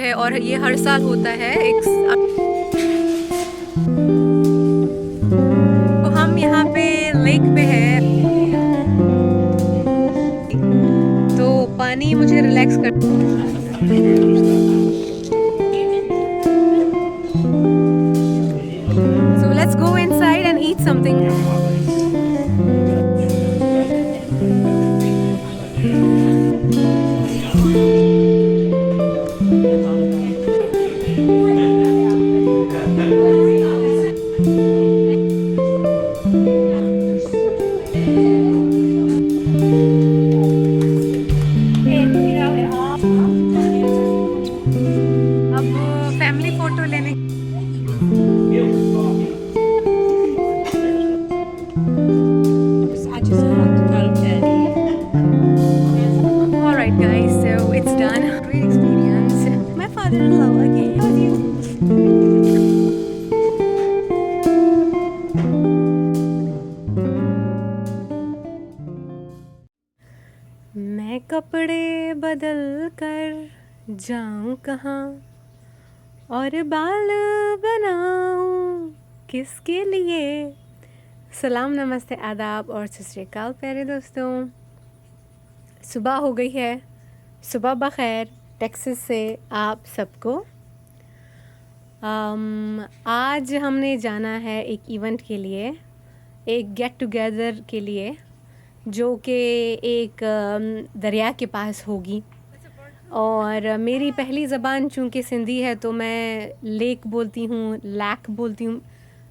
है और ये हर साल होता है एक। तो हम यहाँ पे लेक पे है, तो पानी मुझे रिलैक्स कर। So let's go inside and eat something. अब फैमिली फोटो लेने। Alright guys, so it's done. Great experience. My father-in-law again. मैं कपड़े बदल कर जाऊं कहाँ और बाल बनाऊं किसके लिए। सलाम, नमस्ते, आदाब और सत श्री अकाल प्यारे दोस्तों। सुबह हो गई है, सुबह बखैर टेक्सास से आप सबको। आज हमने जाना है एक इवेंट के लिए, एक गेट टुगेदर के लिए, जो कि एक दरिया के पास होगी। और मेरी पहली ज़बान चूँकि सिंधी है तो मैं लेक बोलती हूँ, लैक बोलती हूँ,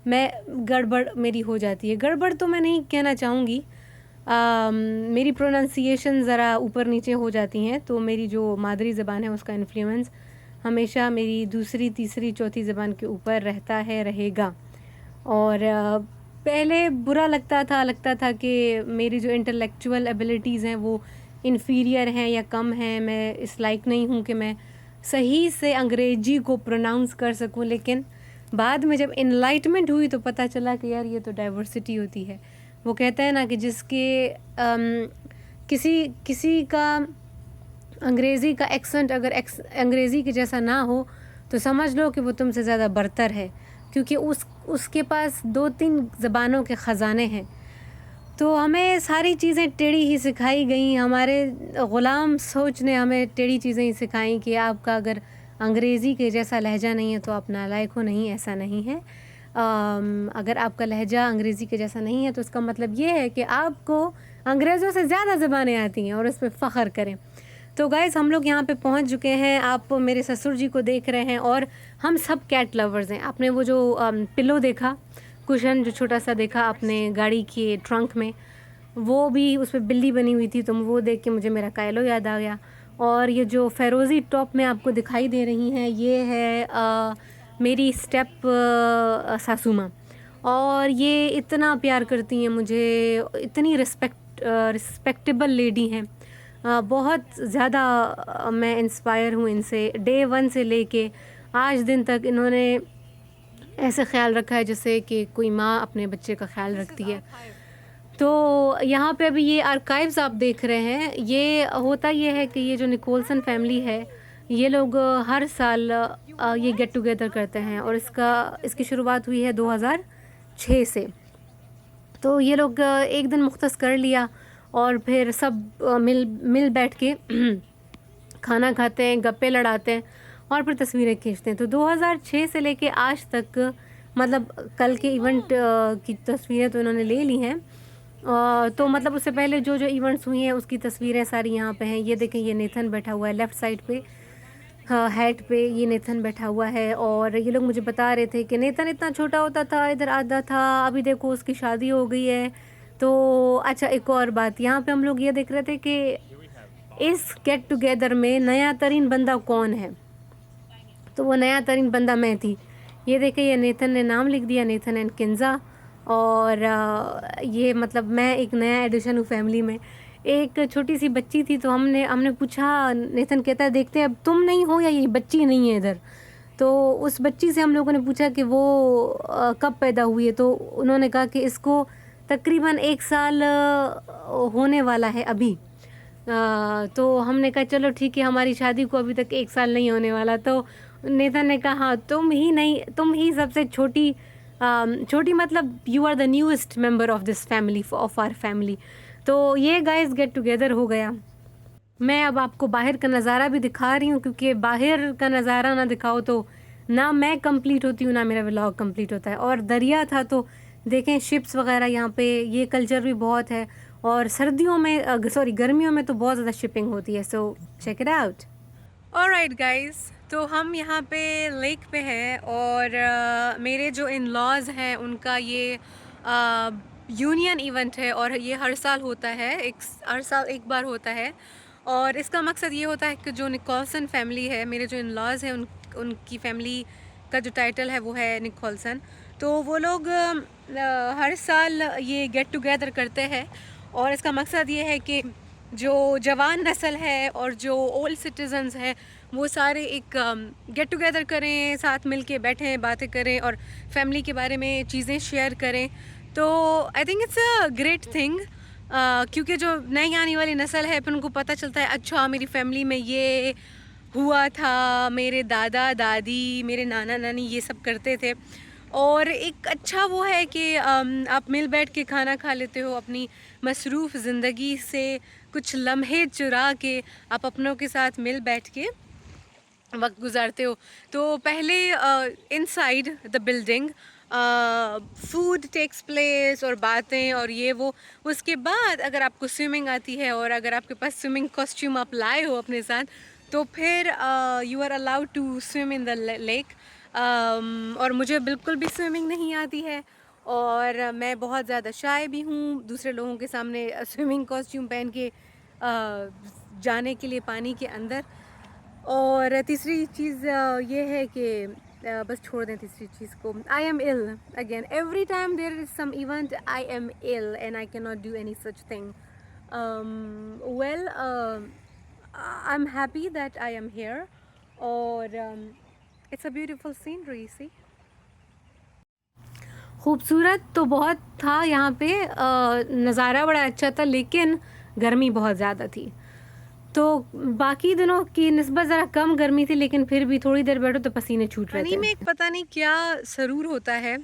मैं गड़बड़ मेरी हो जाती है। गड़बड़ तो मैं नहीं कहना चाहूँगी, मेरी प्रोनाउंसिएशन ज़रा ऊपर नीचे हो जाती हैं, तो मेरी जो मादरी ज़बान है उसका इन्फ्लुएंस हमेशा मेरी दूसरी तीसरी चौथी ज़बान के ऊपर रहता है, रहेगा। और पहले बुरा लगता था कि मेरी जो इंटेलेक्चुअल एबिलिटीज़ हैं वो इन्फीरियर हैं या कम हैं, मैं इस लायक नहीं हूँ कि मैं सही से अंग्रेज़ी को प्रोनाउंस कर सकूँ। लेकिन बाद में जब इनलाइटमेंट हुई तो पता चला कि यार ये तो डाइवर्सिटी होती है। वो कहते हैं ना कि जिसके किसी का अंग्रेज़ी का एक्सेंट अगर अंग्रेज़ी के जैसा ना हो तो समझ लो कि वो तुमसे ज़्यादा बरतर है, क्योंकि उसके पास 2-3 ज़बानों के ख़जाने हैं। तो हमें सारी चीज़ें टेढ़ी ही सिखाई गई, हमारे ग़ुलाम सोच ने हमें टेढ़ी चीज़ें ही सिखाई कि आपका अगर अंग्रेज़ी के जैसा लहजा नहीं है तो आप नालायक हो। नहीं, ऐसा नहीं है। अगर आपका लहजा अंग्रेज़ी के जैसा नहीं है तो इसका मतलब ये है कि आपको अंग्रेज़ों से ज़्यादा ज़बानें आती हैं और उस पर फ़ख्र करें। तो गाइस, हम लोग यहाँ पे पहुँच चुके हैं। आप मेरे ससुर जी को देख रहे हैं और हम सब कैट लवर्स हैं। आपने वो जो पिलो देखा, कुशन जो छोटा सा देखा आपने गाड़ी के ट्रंक में, वो भी उस पर बिल्ली बनी हुई थी, तो वो देख के मुझे मेरा कायलो याद आ गया। और ये जो फ़ेरोज़ी टॉप में आपको दिखाई दे रही हैं, ये है मेरी स्टेप सासू माँ, और ये इतना प्यार करती हैं मुझे, इतनी रिस्पेक्टेबल लेडी हैं। बहुत ज़्यादा मैं इंस्पायर हूँ इनसे। डे 1 से लेके आज दिन तक इन्होंने ऐसे ख्याल रखा है जैसे कि कोई माँ अपने बच्चे का ख्याल रखती है। तो यहाँ पे अभी ये आर्काइव्स आप देख रहे हैं, ये होता ये है कि ये जो निकोलसन फैमिली है, ये लोग हर साल ये गेट टुगेदर करते हैं और इसकी शुरुआत हुई है 2006 से। तो ये लोग एक दिन मुख्तस कर लिया और फिर सब मिल बैठ के खाना खाते हैं, गप्पे लड़ाते हैं और फिर तस्वीरें खींचते हैं। तो 2006 से लेके आज तक, मतलब कल के इवेंट की तस्वीरें तो इन्होंने ले ली हैं, तो मतलब उससे पहले जो इवेंट्स हुई हैं उसकी तस्वीरें सारी यहाँ पे हैं। ये देखें, ये नेथन बैठा हुआ है लेफ़्ट साइड पे, हेड पे ये नेथन बैठा हुआ है। और ये लोग मुझे बता रहे थे कि नेथन इतना छोटा होता था, इधर आता था, अभी देखो उसकी शादी हो गई है। तो अच्छा, एक और बात, यहाँ पे हम लोग ये देख रहे थे कि इस गेट टुगेदर में नया तरीन बंदा कौन है, तो वो नया तरीन बंदा मैं थी। ये देखें, ये नेथन ने नाम लिख दिया, नेथन एंड किंजा। और ये मतलब मैं एक नया एडिशन हूँ फैमिली में। एक छोटी सी बच्ची थी, तो हमने पूछा, नेथन कहता है देखते हैं अब तुम नहीं हो या ये बच्ची नहीं है इधर। तो उस बच्ची से हम लोगों ने पूछा कि वो कब पैदा हुई है, तो उन्होंने कहा कि इसको तकरीबन 1 साल होने वाला है अभी। तो हमने कहा चलो ठीक है, हमारी शादी को अभी तक 1 साल नहीं होने वाला। तो नेथन ने कहा हाँ तुम ही सबसे छोटी छोटी मतलब you are the newest member of this family, of our family. तो ये गाइस गेट टुगेदर हो गया। मैं अब आपको बाहर का नज़ारा भी दिखा रही हूँ, क्योंकि बाहर का नज़ारा ना दिखाओ तो ना मैं कंप्लीट होती हूँ ना मेरा व्लॉग कंप्लीट होता है। और दरिया था तो देखें शिप्स वगैरह यहाँ पे, ये कल्चर भी बहुत है। और सर्दियों में सॉरी गर्मियों में तो बहुत ज़्यादा शिपिंग होती है। So check it out. Alright guys, तो हम यहाँ पे लेक पे हैं और मेरे जो इन लॉज हैं उनका ये यूनियन इवेंट है और ये हर साल होता है, हर साल एक बार होता है। और इसका मकसद ये होता है कि जो निकोलसन फैमिली है, मेरे जो इन लॉज हैं उनकी फैमिली का जो टाइटल है वो है निकोलसन। तो वो लोग हर साल ये गेट टुगेदर करते हैं और इसका मकसद ये है कि जो जवान नस्ल है और जो ओल्ड सिटीजन्स हैं वो सारे एक गेट टुगेदर करें, साथ मिल के बैठें, बातें करें और फैमिली के बारे में चीज़ें शेयर करें। तो I think it's a great thing, क्योंकि जो नई आने वाली नस्ल है फिर उनको पता चलता है अच्छा मेरी फैमिली में ये हुआ था, मेरे दादा दादी मेरे नाना नानी ये सब करते थे। और एक अच्छा वो है कि आप मिल बैठ के खाना खा लेते हो, अपनी मसरूफ़ ज़िंदगी से कुछ लम्हे चुरा के आप अपनों के साथ मिल बैठ के वक्त गुजारते हो। तो पहले inside the building food takes place और बातें और ये वो। उसके बाद अगर आपको स्विमिंग आती है और अगर आपके पास स्विमिंग कॉस्ट्यूम आप लाए हो अपने साथ, तो फिर you are allowed to swim in the lake. और मुझे बिल्कुल भी स्विमिंग नहीं आती है और मैं बहुत ज़्यादा शाय भी हूँ दूसरे लोगों के सामने स्विमिंग कॉस्ट्यूम पहन के जाने के लिए पानी के अंदर। और तीसरी चीज़ ये है कि बस छोड़ दें तीसरी चीज़ को। I am ill again, every time there is some event I am ill and I can not do any such thing. Well I am happy that I am here और इट्स अ ब्यूटीफुल सीनरी। सी खूबसूरत तो बहुत था यहाँ पे, नज़ारा बड़ा अच्छा था, लेकिन गर्मी बहुत ज़्यादा थी। तो बाकी दिनों की निस्बत ज़रा कम गर्मी थी, लेकिन फिर भी थोड़ी देर बैठो तो पसीने छूट रहे थे। पानी में एक पता नहीं क्या सरूर होता है,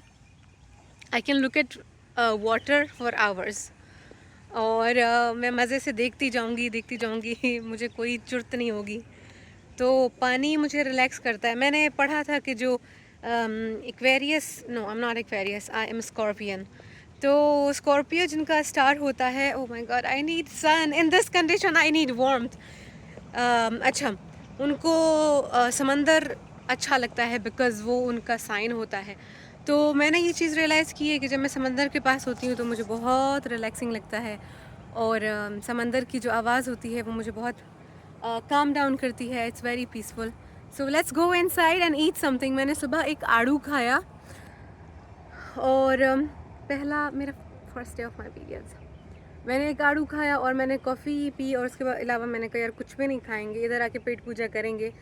I can look at water for hours और मैं मज़े से देखती जाऊँगी मुझे कोई चुर्त नहीं होगी। तो पानी मुझे रिलैक्स करता है। मैंने पढ़ा था कि जो Aquarius, no I am not Aquarius, I am scorpion. तो स्कॉर्पियो जिनका स्टार होता है, oh my God I need sun in this condition, I need warmth. अच्छा, उनको समंदर अच्छा लगता है बिकॉज़ वो उनका साइन होता है। तो मैंने ये चीज़ रियलाइज़ की है कि जब मैं समंदर के पास होती हूँ तो मुझे बहुत रिलैक्सिंग लगता है और समंदर की जो आवाज़ होती है वो मुझे बहुत काम डाउन करती है। It's very peaceful. So let's go inside and eat something. मैंने सुबह एक आड़ू खाया और पहला मेरा first day of my periods, मैंने एक आड़ू खाया और मैंने कॉफ़ी पी और उसके बाद अलावा मैंने कहा यार कुछ भी नहीं खाएंगे, इधर आके पेट पूजा करेंगे।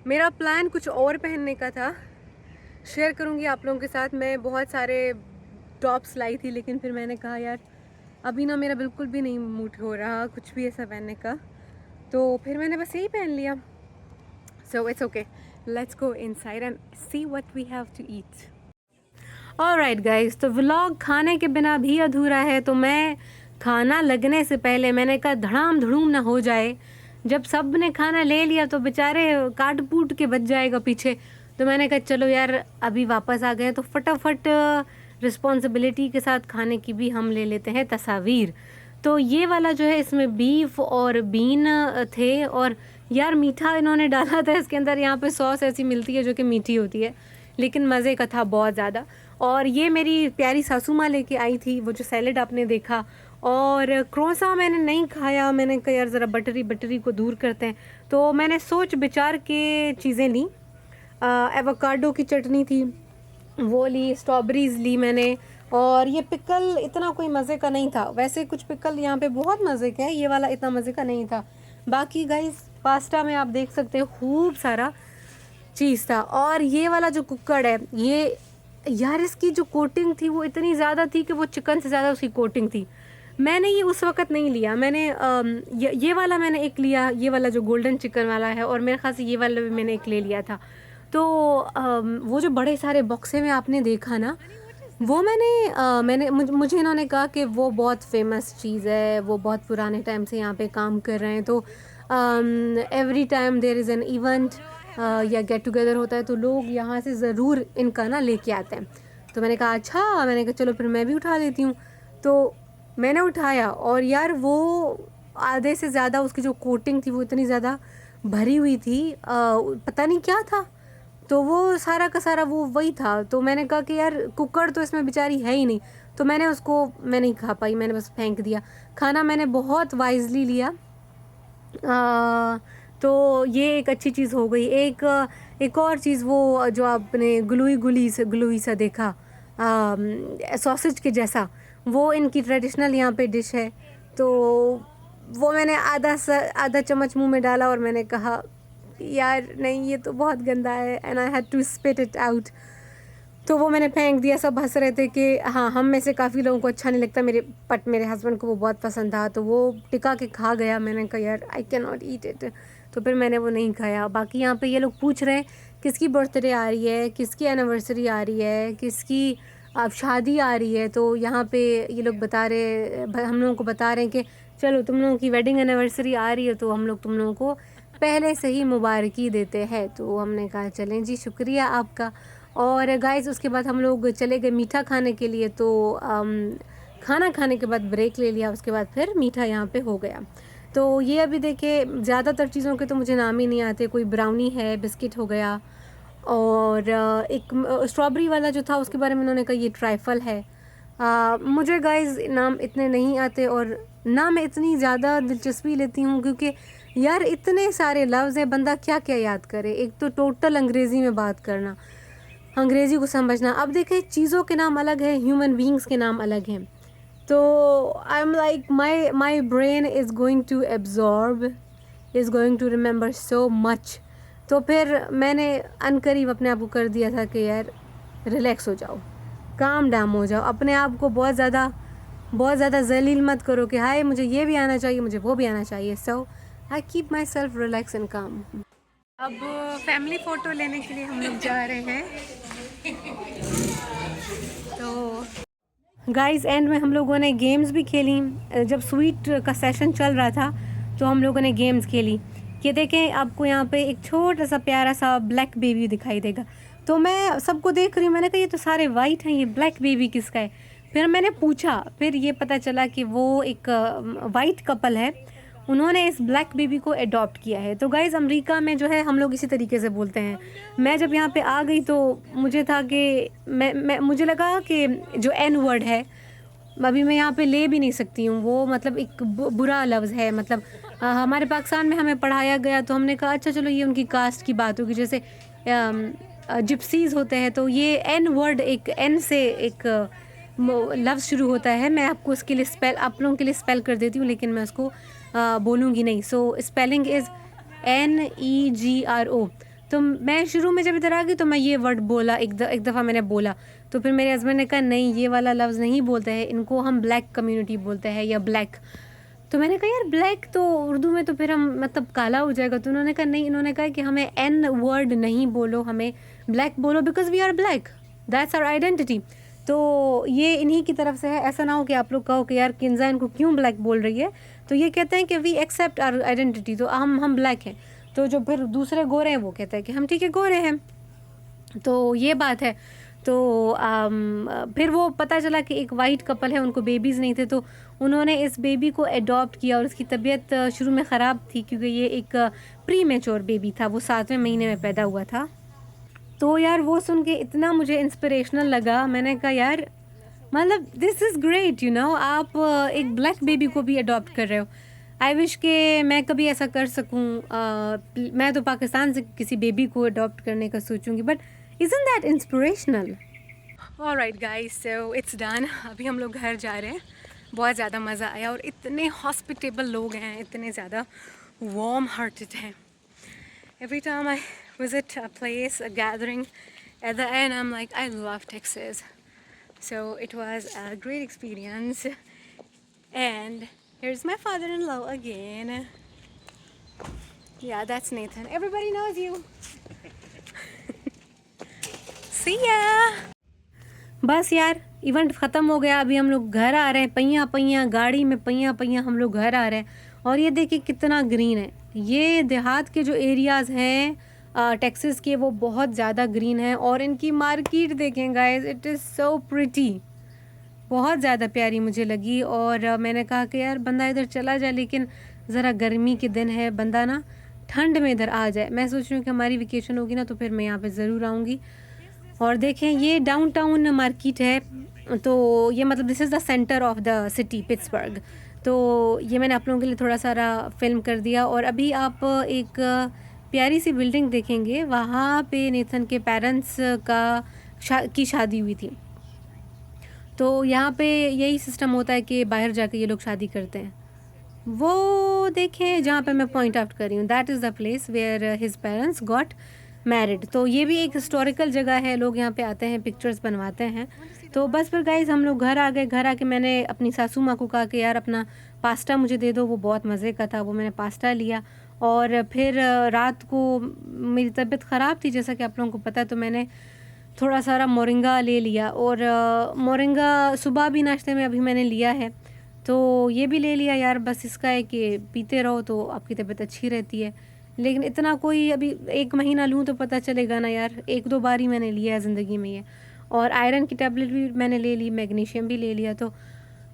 मेरा प्लान कुछ और पहनने का था, शेयर करूँगी आप लोगों के साथ। मैं बहुत सारे टॉप्स लाई थी लेकिन फिर मैंने कहा यार अभी ना मेरा बिल्कुल भी नहीं मूड हो रहा कुछ भी ऐसा पहनने का, तो फिर मैंने बस यही पहन लिया। So it's okay, let's go inside and see what we have to eat. Alright guys, तो व्लॉग खाने के बिना भी अधूरा है, तो मैं खाना लगने से पहले मैंने कहा धड़ाम धड़ूम ना हो जाए। जब सब ने खाना ले लिया तो बेचारे काट पूट के बच जाएगा पीछे, तो मैंने कहा चलो यार अभी वापस आ गए तो फटाफट रिस्पॉन्सिबिलिटी के साथ खाने की भी हम ले लेते हैं तस्वीर। तो ये वाला जो है इसमें बीफ और बीन थे और यार मीठा इन्होंने डाला था इसके अंदर। यहाँ पे सॉस ऐसी मिलती है जो कि मीठी होती है लेकिन मज़े का था बहुत ज़्यादा। और ये मेरी प्यारी सासू माँ लेके आई थी वो जो सैलेड आपने देखा। और क्रोसा मैंने नहीं खाया, मैंने कहा यार ज़रा बटरी को दूर करते हैं, तो मैंने सोच विचार के चीज़ें ली। एवोकाडो की चटनी थी वो ली, स्ट्रॉबेरीज़ ली मैंने, और ये पिकल इतना कोई मज़े का नहीं था। वैसे कुछ पिकल यहाँ पे बहुत मज़े के हैं, ये वाला इतना मज़े का नहीं था। बाकी गाइस पास्ता में आप देख सकते हो खूब सारा चीज़ था। और ये वाला जो कुक्कड़ है, ये यार इसकी जो कोटिंग थी वो इतनी ज़्यादा थी कि वो चिकन से ज़्यादा उसकी कोटिंग थी। मैंने ये उस वक़्त नहीं लिया, मैंने ये वाला मैंने एक लिया, ये वाला जो गोल्डन चिकन वाला है, और मेरे ख़्याल से ये वाला भी मैंने एक ले लिया था। तो वो जो बड़े सारे बॉक्से में आपने देखा ना, वो मुझे इन्होंने कहा कि वो बहुत फेमस चीज़ है, वो बहुत पुराने टाइम से यहाँ पे काम कर रहे हैं, तो every time there is an event या गेट टुगेदर होता है तो लोग यहाँ से ज़रूर इनका ना लेके आते हैं। तो मैंने कहा अच्छा, मैंने कहा चलो फिर मैं भी उठा लेती हूँ। तो मैंने उठाया, और यार वो आधे से ज़्यादा उसकी जो कोटिंग थी वो इतनी ज़्यादा भरी हुई थी, पता नहीं क्या था, तो वो सारा का सारा वो वही था। तो मैंने कहा कि यार कुकर तो इसमें बेचारी है ही नहीं, तो मैं नहीं खा पाई, मैंने बस फेंक दिया। खाना मैंने बहुत वाइजली लिया। तो ये एक अच्छी चीज़ हो गई। एक और चीज़, वो जो आपने ग्लूई सा देखा सॉसेज के जैसा, वो इनकी ट्रेडिशनल यहाँ पे डिश है। तो वो मैंने आधा चम्मच मुंह में डाला और मैंने कहा यार नहीं, ये तो बहुत गंदा है, and I had to spit it out. तो वो मैंने फेंक दिया। सब हंस रहे थे कि हाँ, हम में से काफ़ी लोगों को अच्छा नहीं लगता, मेरे हस्बैंड को वो बहुत पसंद था, तो वो टिका के खा गया। मैंने कहा यार आई कैन नॉट ईट इट, तो फिर मैंने वो नहीं खाया। बाकी यहाँ पे ये लोग पूछ रहे हैं किसकी बर्थडे आ रही है, किसकी एनिवर्सरी आ रही है, किसकी अब शादी आ रही है। तो यहाँ पे ये लोग हम लोगों को बता रहे हैं कि चलो तुम लोगों की वेडिंग एनिवर्सरी आ रही है, तो हम लोग तुम लोगों को पहले से ही मुबारकी देते हैं। तो हमने कहा चलें जी, शुक्रिया आपका। और गाइस उसके बाद हम लोग चले गए मीठा खाने के लिए। तो खाना खाने के बाद ब्रेक ले लिया, उसके बाद फिर मीठा यहाँ पे हो गया। तो ये अभी देखिए, ज़्यादातर चीज़ों के तो मुझे नाम ही नहीं आते। कोई ब्राउनी है, बिस्किट हो गया, और एक स्ट्रॉबेरी वाला जो था उसके बारे में उन्होंने कहा ये ट्राइफल है। मुझे गाइस नाम इतने नहीं आते, और ना मैं इतनी ज़्यादा दिलचस्पी लेती हूँ, क्योंकि यार इतने सारे लफ्ज़ हैं, बंदा क्या क्या याद करे। एक तो टोटल अंग्रेज़ी में बात करना, अंग्रेज़ी को समझना। अब देखें, चीज़ों के नाम अलग हैं, ह्यूमन बींग्स के नाम अलग हैं। तो I am like my brain is going to absorb, is going to remember so much. तो फिर मैंने अनकरीब अपने आप को कर दिया था कि यार रिलैक्स हो जाओ, काम डाम हो जाओ, अपने आप को बहुत ज़्यादा जलील मत करो कि हाय मुझे ये भी आना चाहिए, मुझे वो भी आना चाहिए। सो आई कीप माई सेल्फ रिलैक्स एंड काम। अब फैमिली फ़ोटो लेने के लिए हम लोग जा रहे हैं। तो गाइस एंड में हम लोगों ने गेम्स भी खेली। जब स्वीट का सेशन चल रहा था तो हम लोगों ने गेम्स खेली। ये देखें, आपको यहाँ पे एक छोटा सा प्यारा सा ब्लैक बेबी दिखाई देगा। तो मैं सबको देख रही हूँ, मैंने कहा ये तो सारे वाइट हैं, ये ब्लैक बेबी किसका है। फिर मैंने पूछा, फिर ये पता चला कि वो एक वाइट कपल है, उन्होंने इस ब्लैक बेबी को अडॉप्ट किया है। तो गाइज़ अमेरिका में जो है हम लोग इसी तरीके से बोलते हैं। मैं जब यहाँ पे आ गई तो मुझे था कि मुझे लगा कि जो एन वर्ड है अभी मैं यहाँ पे ले भी नहीं सकती हूँ, वो मतलब एक बुरा लफ्ज़ है। मतलब हमारे पाकिस्तान में हमें पढ़ाया गया, तो हमने कहा अच्छा चलो ये उनकी कास्ट की बात होगी, जैसे जिप्सीज़ होते हैं, तो ये एन वर्ड एक एन से एक लफ्ज़ शुरू होता है। मैं आपको उसके लिए आप लोगों के लिए स्पेल कर देती हूँ, लेकिन मैं उसको बोलूँगी नहीं। सो स्पेलिंग इज़ NEGRO। तो मैं शुरू में जब इधर आ गई तो मैं ये वर्ड बोला, एक दफ़ा मैंने बोला, तो फिर मेरे हस्बैंड ने कहा नहीं ये वाला लफ्ज़ नहीं बोलते हैं, इनको हम ब्लैक कम्युनिटी बोलते हैं या ब्लैक। तो मैंने कहा यार ब्लैक तो उर्दू में तो फिर हम मतलब काला हो जाएगा। तो उन्होंने कहा नहीं, इन्होंने कहा कि हमें एन वर्ड नहीं बोलो, हमें ब्लैक बोलो, because we are black, that's our identity. तो ये इन्हीं की तरफ से है। ऐसा ना हो कि आप लोग कहो कि यार किन्जा इनको क्यों ब्लैक बोल रही है। तो ये कहते हैं कि वी एक्सेप्ट आवर आइडेंटिटी, तो हम ब्लैक हैं। तो जो फिर दूसरे गोरे हैं वो कहते हैं कि हम ठीक है गोरे हैं। तो ये बात है। तो फिर वो पता चला कि एक वाइट कपल है, उनको बेबीज़ नहीं थे, तो उन्होंने इस बेबी को अडॉप्ट किया। और उसकी तबीयत शुरू में ख़राब थी क्योंकि ये एक प्री मैच्योर बेबी था, वो 7वें महीने में पैदा हुआ था। तो यार वो सुन के इतना मुझे इंस्पिरेशनल लगा। मैंने कहा यार मतलब this is great, you know, आप एक ब्लैक बेबी को भी अडॉप्ट कर रहे हो। आई विश के मैं कभी ऐसा कर सकूं। मैं तो पाकिस्तान से किसी बेबी को अडॉप्ट करने का सोचूंगी, but isn't that inspirational. Alright guys, so it's done. अभी हम लोग घर जा रहे हैं। बहुत ज़्यादा मज़ा आया, और इतने हॉस्पिटेबल लोग हैं, इतने ज़्यादा वार्म हार्टेड हैं। Every time I visit a place, a gathering, at the end I'm like, I love Texas. So it was a great experience. And here's my father-in-law again. Yeah, that's Nathan. Everybody knows you. See ya. बस यार event ख़त्म हो गया, अभी हम लोग घर आ रहे हैं, पहिया पहिया गाड़ी में पहिया पहिया हम लोग घर आ रहे हैं। और ये देखिए कितना ग्रीन है। ये देहात के जो एरियाज़ हैं टेक्सास के, वो बहुत ज़्यादा ग्रीन है। और इनकी मार्केट देखें guys, it is so pretty, बहुत ज़्यादा प्यारी मुझे लगी। और मैंने कहा कि यार बंदा इधर चला जाए, लेकिन ज़रा गर्मी के दिन है, बंदा ना ठंड में इधर आ जाए। मैं सोच रही हूँ कि हमारी वेकेशन होगी ना तो फिर मैं यहाँ पे ज़रूर आऊँगी। और देखें ये डाउनटाउन मार्केट है, तो ये मतलब this is the centre of the city Pittsburgh. तो ये मैंने आप लोगों के लिए थोड़ा सारा फिल्म कर दिया। और अभी आप एक प्यारी सी बिल्डिंग देखेंगे, वहाँ पे नेथन के पेरेंट्स की शादी हुई थी। तो यहाँ पे यही सिस्टम होता है कि बाहर जाके ये लोग शादी करते हैं। वो देखें जहाँ पे मैं पॉइंट आउट कर रही हूँ, that is the place where his parents got married. तो ये भी एक हिस्टोरिकल जगह है, लोग यहाँ पे आते हैं, पिक्चर्स बनवाते हैं। तो बस फिर गाइज हम लोग घर आ गए। घर आके मैंने अपनी सासू माँ को कहा कि यार अपना पास्ता मुझे दे दो, वो बहुत मज़े का था। वो मैंने पास्ता लिया। और फिर रात को मेरी तबीयत ख़राब थी जैसा कि आप लोगों को पता है, तो मैंने थोड़ा सारा मोरिंगा ले लिया। और मोरिंगा सुबह भी नाश्ते में अभी मैंने लिया है, तो ये भी ले लिया यार। बस इसका है कि पीते रहो तो आपकी तबीयत अच्छी रहती है। लेकिन इतना कोई अभी 1 महीना लूँ तो पता चलेगा ना यार, 1-2 बार ही मैंने लिया है ज़िंदगी में ये। और आयरन की टैबलेट भी मैंने ले ली, मैग्नीशियम भी ले लिया। तो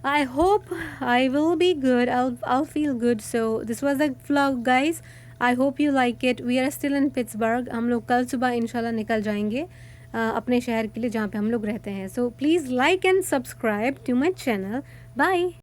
I hope I will be good, I'll feel good. So this was the vlog guys. I hope you like it. We are still in Pittsburgh. हम लोग कल सुबह इंशाल्लाह निकल जाएंगे अपने शहर के लिए जहाँ पे हम लोग रहते हैं। So please like and subscribe to my channel. Bye.